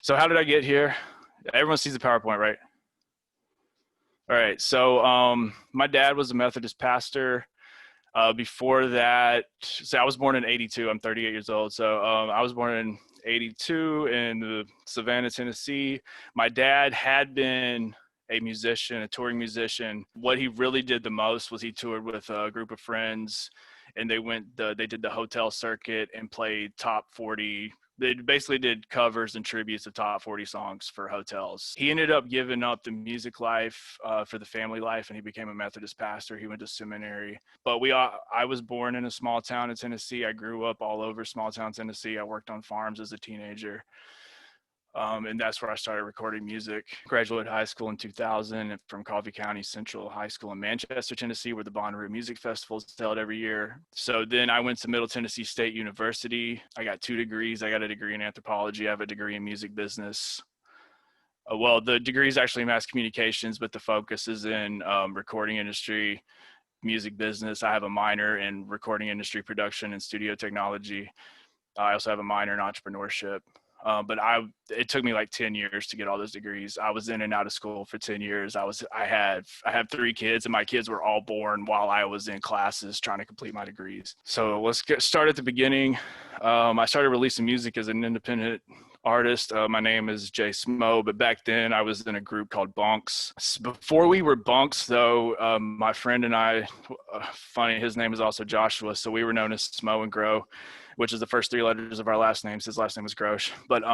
So how did I get here? Everyone sees the PowerPoint, right? All right. So my dad was a Methodist pastor. Before that, so I was born in 82. I'm 38 years old. So I was born in 82 in the Savannah, Tennessee. My dad had been a musician, a touring musician. What he really did the most was he toured with a group of friends, and they did the hotel circuit and played top 40. They basically did covers and tributes of top 40 songs for hotels. He ended up giving up the music life for the family life, and he became a Methodist pastor. He went to seminary. But I was born in a small town in Tennessee. I grew up all over small town Tennessee. I worked on farms as a teenager. And that's where I started recording music. Graduated high school in 2000 from Coffee County Central High School in Manchester, Tennessee, where the Bonnaroo Music Festival is held every year. So then I went to Middle Tennessee State University. I got 2 degrees. I got a degree in anthropology. I have a degree in music business. Well, the degree is actually mass communications, but the focus is in recording industry, music business. I have a minor in recording industry production and studio technology. I also have a minor in entrepreneurship. But it took me like 10 years to get all those degrees. I was in and out of school for 10 years. I have 3 kids, and my kids were all born while I was in classes trying to complete my degrees. So let's start at the beginning. I started releasing music as an independent artist. My name is Jay Smo, but back then I was in a group called Bunks. Before we were Bunks, though, my friend and I, funny, his name is also Joshua, so we were known as Smo and Grow, which is the first 3 letters of our last names. His last name is Grosh. But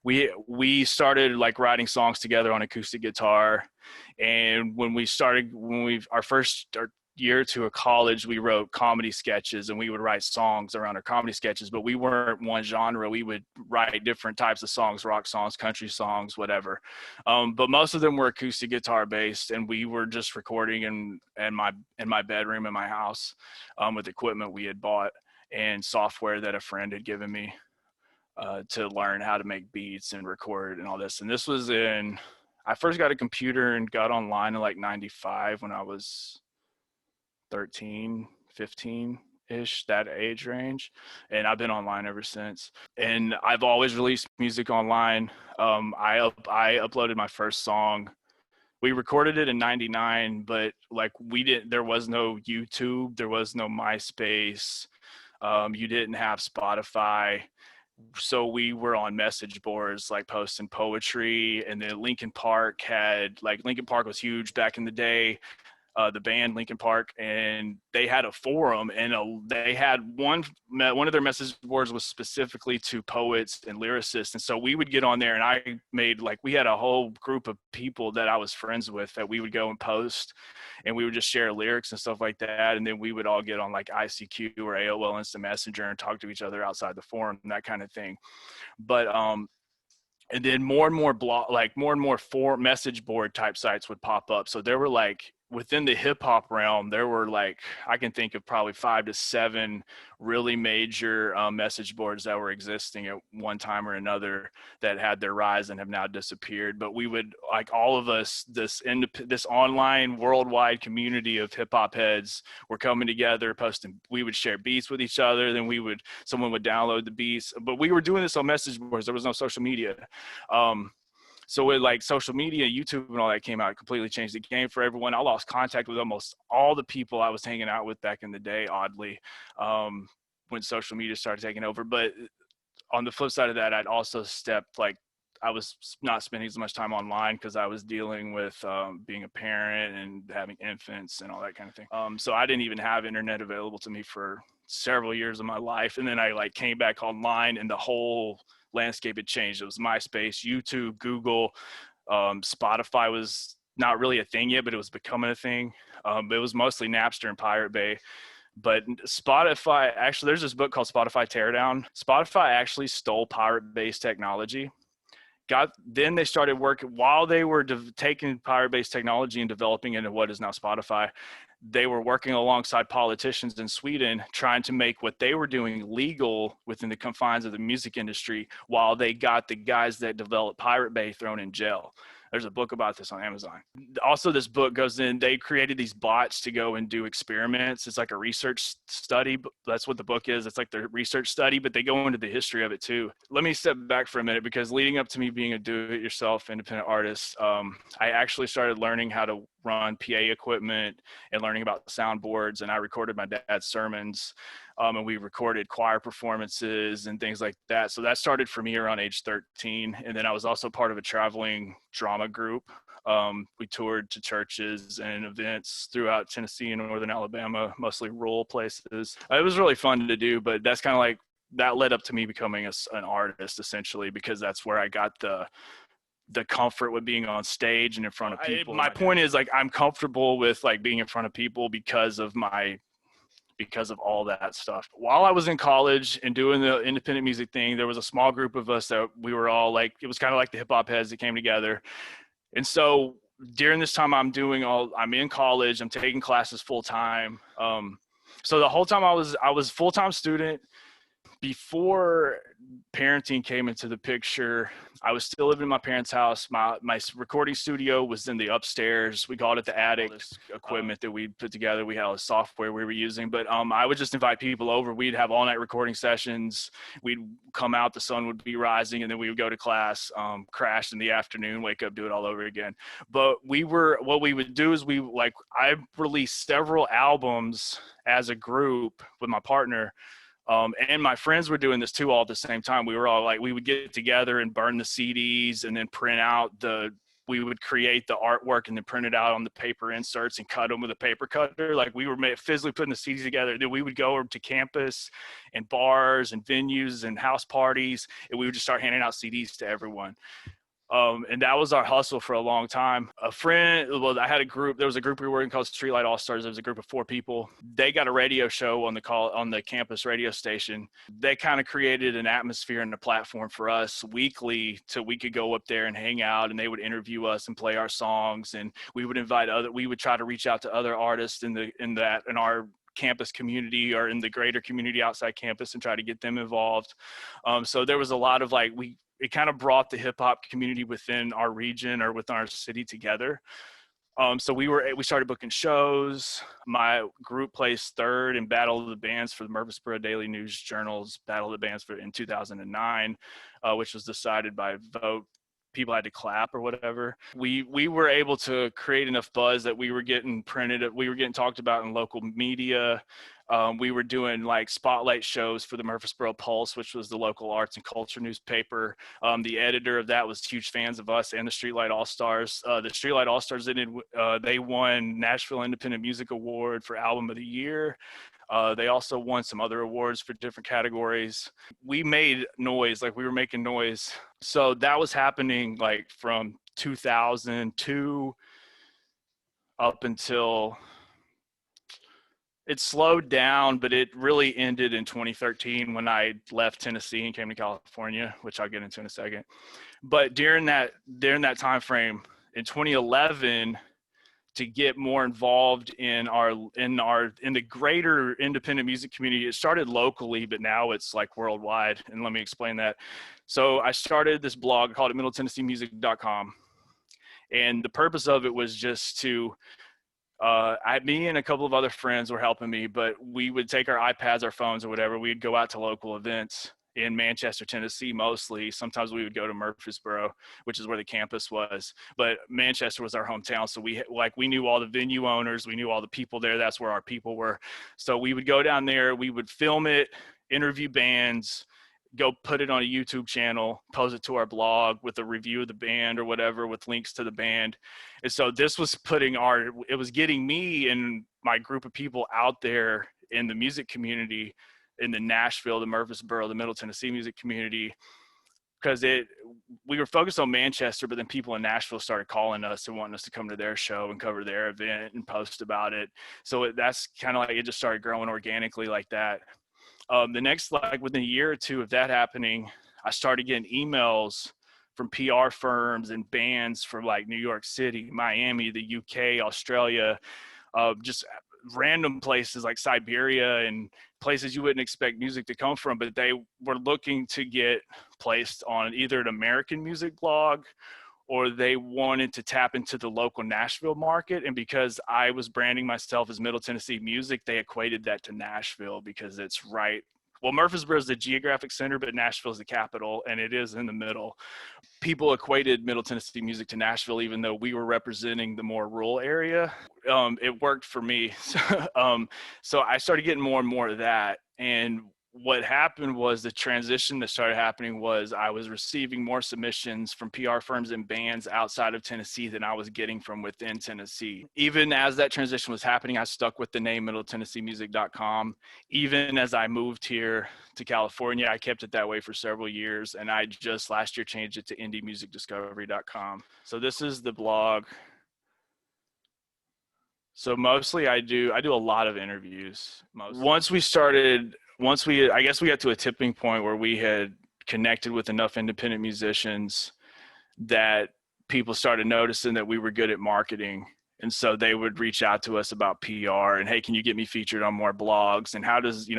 we started like writing songs together on acoustic guitar. And our first year or 2 of college, we wrote comedy sketches, and we would write songs around our comedy sketches, but we weren't one genre. We would write different types of songs, rock songs, country songs, whatever. But most of them were acoustic guitar based, and we were just recording in my bedroom in my house with equipment we had bought and software that a friend had given me to learn how to make beats and record and all this. And this was I first got a computer and got online in like 95 when I was 13, 15-ish, that age range. And I've been online ever since. And I've always released music online. I uploaded my first song. We recorded it in 99, but like there was no YouTube, there was no MySpace. You didn't have Spotify. So we were on message boards, like posting poetry. And then Linkin Park was huge back in the day. The band Linkin Park, and they had a forum, and they had one of their message boards was specifically to poets and lyricists. And so we would get on there, and we had a whole group of people that I was friends with that we would go and post, and we would just share lyrics and stuff like that. And then we would all get on like ICQ or AOL Instant Messenger and talk to each other outside the forum, that kind of thing. But and then more and more message board type sites would pop up. So there were like, within the hip hop realm, there were like, I can think of probably 5 to 7 really major message boards that were existing at one time or another that had their rise and have now disappeared. But we would, like, all of us, this online worldwide community of hip hop heads were coming together, posting. We would share beats with each other. Then someone would download the beats. But we were doing this on message boards. There was no social media. So with like social media, YouTube and all that came out, it completely changed the game for everyone. I lost contact with almost all the people I was hanging out with back in the day, oddly, when social media started taking over. But on the flip side of that, I'd also I was not spending as much time online because I was dealing with being a parent and having infants and all that kind of thing. So I didn't even have internet available to me for several years of my life. And then I came back online, and the whole landscape had changed. It was MySpace, YouTube, Google. Spotify was not really a thing yet, but it was becoming a thing. It was mostly Napster and Pirate Bay. But Spotify, actually, there's this book called Spotify Teardown. Spotify actually stole Pirate Bay's technology. Then they started working, while they were taking Pirate Bay's technology and developing into what is now Spotify. They were working alongside politicians in Sweden, trying to make what they were doing legal within the confines of the music industry, while they got the guys that developed Pirate Bay thrown in jail. There's a book about this on Amazon. Also, this book goes in, they created these bots to go and do experiments. It's like a research study. That's what the book is. It's like the research study, but they go into the history of it too. Let me step back for a minute, because leading up to me being a do-it-yourself independent artist, I actually started learning how to run PA equipment and learning about soundboards. And I recorded my dad's sermons, and we recorded choir performances and things like that. So that started for me around age 13. And then I was also part of a traveling drama group. We toured to churches and events throughout Tennessee and northern Alabama, mostly rural places. It was really fun to do, but that's kind of like, that led up to me becoming an artist, essentially, because that's where I got the comfort with being on stage and in front of people. My point is, like, I'm comfortable with like being in front of people because of all that stuff. While I was in college and doing the independent music thing, there was a small group of us that we were all like, it was kind of like the hip hop heads that came together. And so during this time, I'm in college, I'm taking classes full time. So the whole time I was full-time student. Before parenting came into the picture, I was still living in my parents' house. My recording studio was in the upstairs. We called it the attic. Equipment that we put together. We had a software we were using, but I would just invite people over. We'd have all-night recording sessions. We'd come out, the sun would be rising, and then we would go to class, crash in the afternoon, wake up, do it all over again. But what we would do is I released several albums as a group with my partner. And my friends were doing this too, all at the same time. We were all like, we would get together and burn the CDs and then print out we would create the artwork and then print it out on the paper inserts and cut them with a paper cutter. Like, we were physically putting the CDs together. Then we would go over to campus and bars and venues and house parties, and we would just start handing out CDs to everyone. And that was our hustle for a long time. I had a group, there was a group we were in called Streetlight All-Stars. There was a group of 4 people. They got a radio show on the campus radio station. They kind of created an atmosphere and a platform for us weekly so we could go up there and hang out, and they would interview us and play our songs. And we would we would try to reach out to other artists in our campus community or in the greater community outside campus and try to get them involved. So there was a lot of it kind of brought the hip hop community within our region or within our city together. So we started booking shows. My group placed 3rd in Battle of the Bands for the Murfreesboro Daily News Journal's Battle of the Bands in 2009, which was decided by vote. People had to clap or whatever. We were able to create enough buzz that we were getting printed. We were getting talked about in local media. We were doing like spotlight shows for the Murfreesboro Pulse, which was the local arts and culture newspaper. The editor of that was huge fans of us and the Streetlight All-Stars. The Streetlight All-Stars, they won Nashville Independent Music Award for Album of the Year. They also won some other awards for different categories. We made noise, we were making noise. So that was happening from 2002 up until it slowed down, but it really ended in 2013 when I left Tennessee and came to California, which I'll get into in a second. But during that time frame in 2011, to get more involved in the greater independent music community, it started locally, but now it's worldwide. And let me explain that. So I started this blog, called it MiddleTennesseeMusic.com, and the purpose of it was just to me and a couple of other friends were helping me, but we would take our iPads, our phones or whatever. We'd go out to local events in Manchester, Tennessee, mostly. Sometimes we would go to Murfreesboro, which is where the campus was, but Manchester was our hometown. So we knew all the venue owners, we knew all the people there. That's where our people were. So we would go down there, we would film it, interview bands, go put it on a YouTube channel, post it to our blog with a review of the band or whatever, with links to the band. And so this was it was getting me and my group of people out there in the music community, in the Nashville, the Murfreesboro, the Middle Tennessee music community, because we were focused on Manchester, but then people in Nashville started calling us and wanting us to come to their show and cover their event and post about it. So that's kind of it just started growing organically like that. The next, within a year or two of that happening, I started getting emails from PR firms and bands from New York City, Miami, the UK, Australia, just random places like Siberia and places you wouldn't expect music to come from, but they were looking to get placed on either an American music blog or they wanted to tap into the local Nashville market. And because I was branding myself as Middle Tennessee music, they equated that to Nashville because it's right. Well, Murfreesboro is the geographic center, but Nashville is the capital, and it is in the middle. People equated Middle Tennessee music to Nashville, even though we were representing the more rural area. It worked for me. So I started getting more and more of that. And what happened was the transition that started happening was I was receiving more submissions from PR firms and bands outside of Tennessee than I was getting from within Tennessee. Even as that transition was happening, I stuck with the name MiddleTennesseeMusic.com. Even as I moved here to California, I kept it that way for several years. And I just last year changed it to IndieMusicDiscovery.com. So this is the blog. So mostly I do a lot of interviews. Once I guess we got to a tipping point where we had connected with enough independent musicians that people started noticing that we were good at marketing. And so they would reach out to us about PR and, hey, can you get me featured on more blogs? And how does,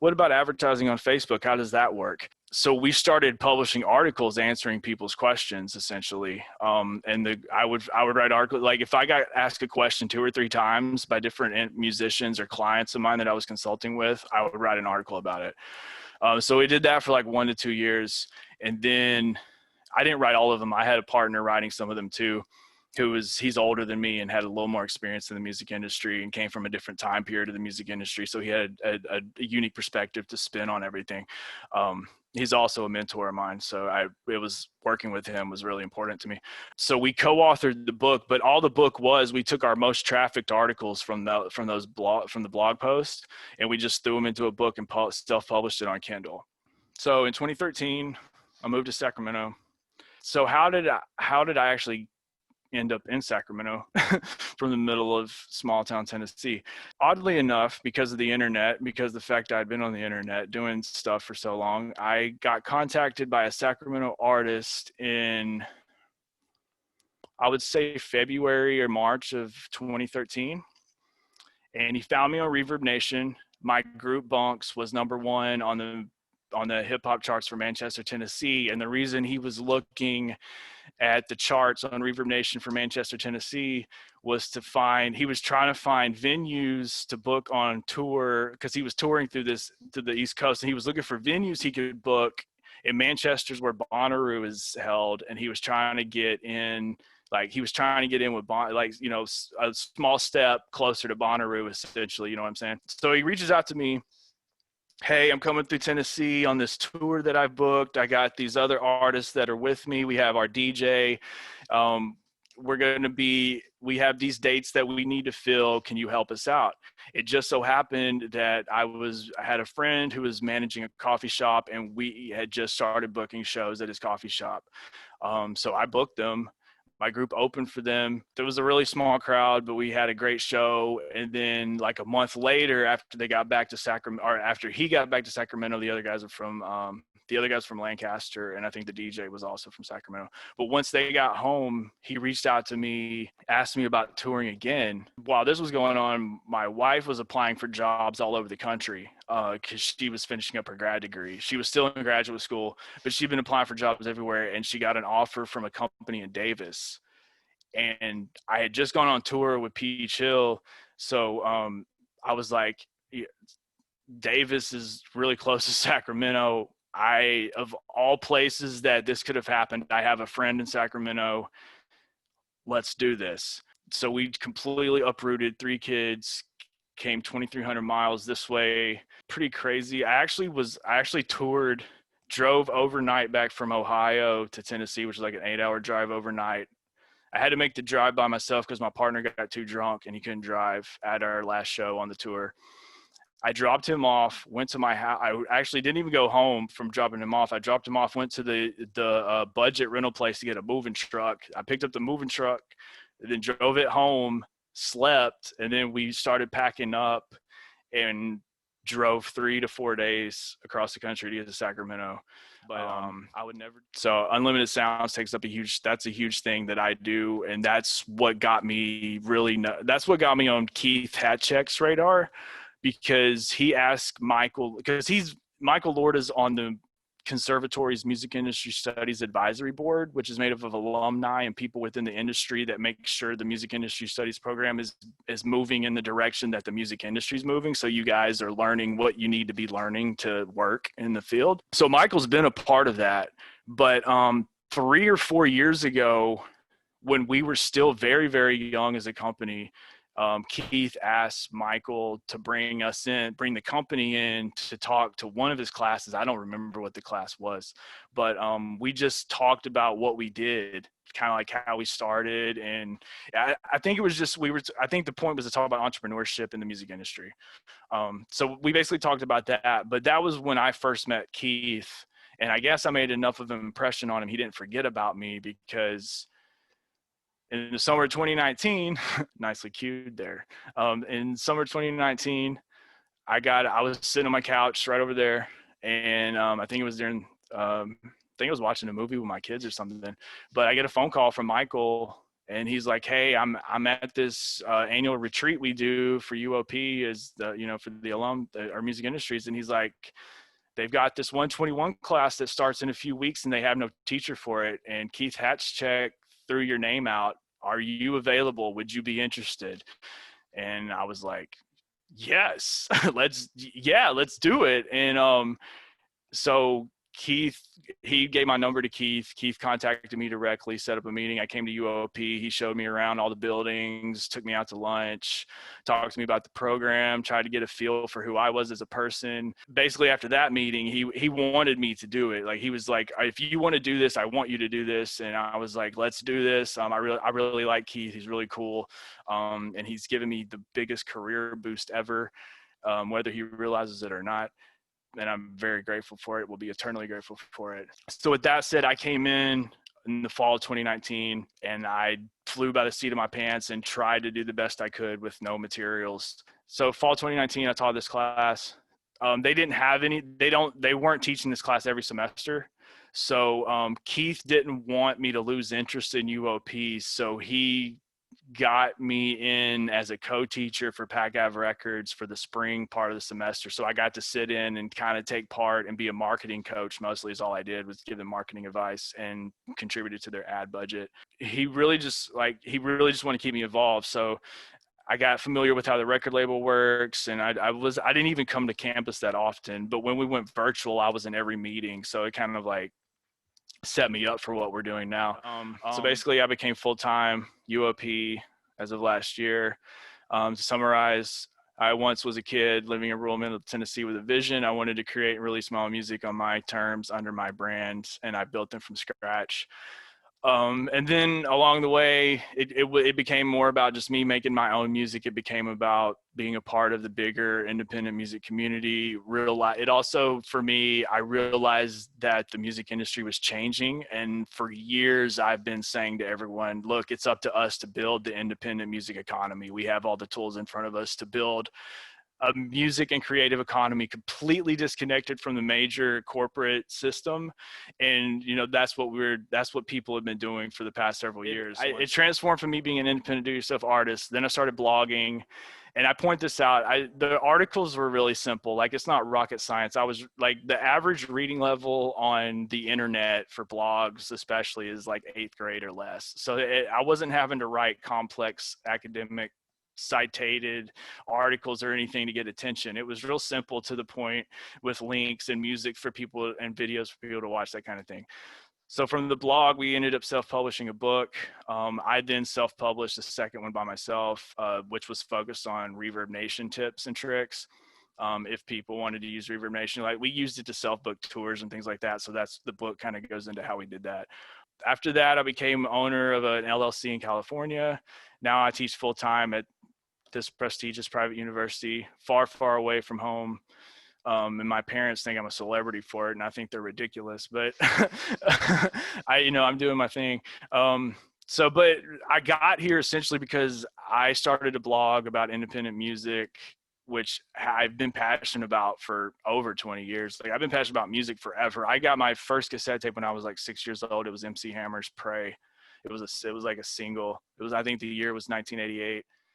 what about advertising on Facebook? How does that work? So we started publishing articles answering people's questions, essentially. I would write articles. Like if I got asked a question 2 or 3 times by different musicians or clients of mine that I was consulting with, I would write an article about it. So we did that for like 1 to 2 years. And then I didn't write all of them. I had a partner writing some of them too, he's older than me and had a little more experience in the music industry and came from a different time period of the music industry. So he had a unique perspective to spin on everything. He's also a mentor of mine. So it was working with him was really important to me. So we co-authored the book, but all the book was, we took our most trafficked articles from the blog posts and we just threw them into a book and self-published it on Kindle. So in 2013, I moved to Sacramento. So how did I actually end up in Sacramento from the middle of small town Tennessee? Oddly enough, because of the internet, because of the fact I'd been on the internet doing stuff for so long, I got contacted by a Sacramento artist in, I would say, February or March of 2013. And he found me on Reverb Nation. My group Bunks was #1 on the hip hop charts for Manchester, Tennessee. And the reason he was looking at the charts on Reverb Nation for Manchester, Tennessee was he was trying to find venues to book on tour because he was touring to the East Coast, and he was looking for venues he could book in Manchester's where Bonnaroo is held. And he was trying to get in, with a small step closer to Bonnaroo, essentially, you know what I'm saying? So he reaches out to me. Hey, I'm coming through Tennessee on this tour that I've booked. I got these other artists that are with me. We have our DJ. We have these dates that we need to fill. Can you help us out? It just so happened that I had a friend who was managing a coffee shop, and we had just started booking shows at his coffee shop. So I booked them. My group opened for them. There was a really small crowd, but we had a great show. And then like a month later, after he got back to Sacramento, the other guys from Lancaster, and I think the DJ was also from Sacramento. But once they got home, he reached out to me, asked me about touring again. While this was going on, my wife was applying for jobs all over the country because she was finishing up her grad degree. She was still in graduate school, but she'd been applying for jobs everywhere, and she got an offer from a company in Davis. And I had just gone on tour with Peach Hill, so I was like, Davis is really close to Sacramento. Of all places that this could have happened, I have a friend in Sacramento. Let's do this. So we completely uprooted 3 kids, came 2,300 miles this way. Pretty crazy. I actually drove overnight back from Ohio to Tennessee, which is like an 8-hour drive overnight. I had to make the drive by myself because my partner got too drunk and he couldn't drive at our last show on the tour. I dropped him off, went to my house. I actually didn't even go home from dropping him off. I dropped him off, went to the budget rental place to get a moving truck. I picked up the moving truck, then drove it home, slept, and then we started packing up and drove 3 to 4 days across the country to get to Sacramento. But I would never. So Unlimited Sounds takes up that's a huge thing that I do. And that's what got me on Keith Hatcheck's radar, because he asked Michael, because Michael Lord is on the Conservatory's Music Industry Studies Advisory Board, which is made up of alumni and people within the industry that make sure the music industry studies program is moving in the direction that the music industry is moving. So you guys are learning what you need to be learning to work in the field. So Michael's been a part of that. But 3 or 4 years ago, when we were still very, very young as a company, Keith asked Michael to bring the company in to talk to one of his classes. I don't remember what the class was, but we just talked about what we did, kind of like how we started. And I think it was just, I think the point was to talk about entrepreneurship in the music industry. So we basically talked about that, but that was when I first met Keith. And I guess I made enough of an impression on him. He didn't forget about me, because in the summer of 2019, nicely cued there. In summer 2019, I was sitting on my couch right over there, and I think it was during, I think I was watching a movie with my kids or something. But I get a phone call from Michael, and he's like, "Hey, I'm at this annual retreat we do for UOP, as for the alum, our music industries," and he's like, "They've got this 121 class that starts in a few weeks, and they have no teacher for it. And Keith Hatchcheck threw your name out. Are you available? Would you be interested?" And I was like, "Yes, let's do it." And so Keith, he gave my number to Keith. Keith contacted me directly, set up a meeting. I came to UOP. He showed me around all the buildings, took me out to lunch, talked to me about the program, tried to get a feel for who I was as a person. Basically, after that meeting, he wanted me to do it. Like, he was like, "If you want to do this, I want you to do this." And I was like, "Let's do this." I really like Keith. He's really cool. And he's given me the biggest career boost ever, whether he realizes it or not. And I'm very grateful for it. We'll be eternally grateful for it. So with that said, I came in the fall of 2019, and I flew by the seat of my pants and tried to do the best I could with no materials. So fall 2019, I taught this class. They didn't have any, they weren't teaching this class every semester. So Keith didn't want me to lose interest in UOP. So he got me in as a co-teacher for Pac Ave Records for the spring part of the semester. So I got to sit in and kind of take part and be a marketing coach. Mostly is all I did, was give them marketing advice and contributed to their ad budget. He really just wanted to keep me involved. So I got familiar with how the record label works, and I didn't even come to campus that often, but when we went virtual, I was in every meeting. So it kind of like set me up for what we're doing now. So basically, I became full-time UOP as of last year. To summarize, I once was a kid living in rural Middle Tennessee with a vision. I wanted to create and release my own music on my terms under my brand, and I built them from scratch. And then along the way, it became more about just me making my own music. It became about being a part of the bigger independent music community. It also, for me, I realized that the music industry was changing. And for years, I've been saying to everyone, look, it's up to us to build the independent music economy. We have all the tools in front of us to build a music and creative economy completely disconnected from the major corporate system. And that's what people have been doing for the past several years. It transformed from me being an independent do-it-yourself artist. Then I started blogging, and I point this out. The articles were really simple. Like, it's not rocket science. I was like, the average reading level on the internet for blogs especially is like 8th grade or less. So I wasn't having to write complex academic cited articles or anything to get attention. It was real simple, to the point, with links and music for people and videos for people to watch, that kind of thing. So from the blog, we ended up self-publishing a book. I then self-published a second one by myself, which was focused on Reverb Nation tips and tricks. If people wanted to use Reverb Nation, like, we used it to self-book tours and things like that. So that's, the book kind of goes into how we did that. After that, I became owner of an LLC in California. Now I teach full-time at this prestigious private university, far, far away from home. And my parents think I'm a celebrity for it, and I think they're ridiculous, but I'm doing my thing. But I got here essentially because I started a blog about independent music, which I've been passionate about for over 20 years. Like, I've been passionate about music forever. I got my first cassette tape when I was like 6 years old. It was MC Hammer's Pray. It was like a single. I think the year was 1988.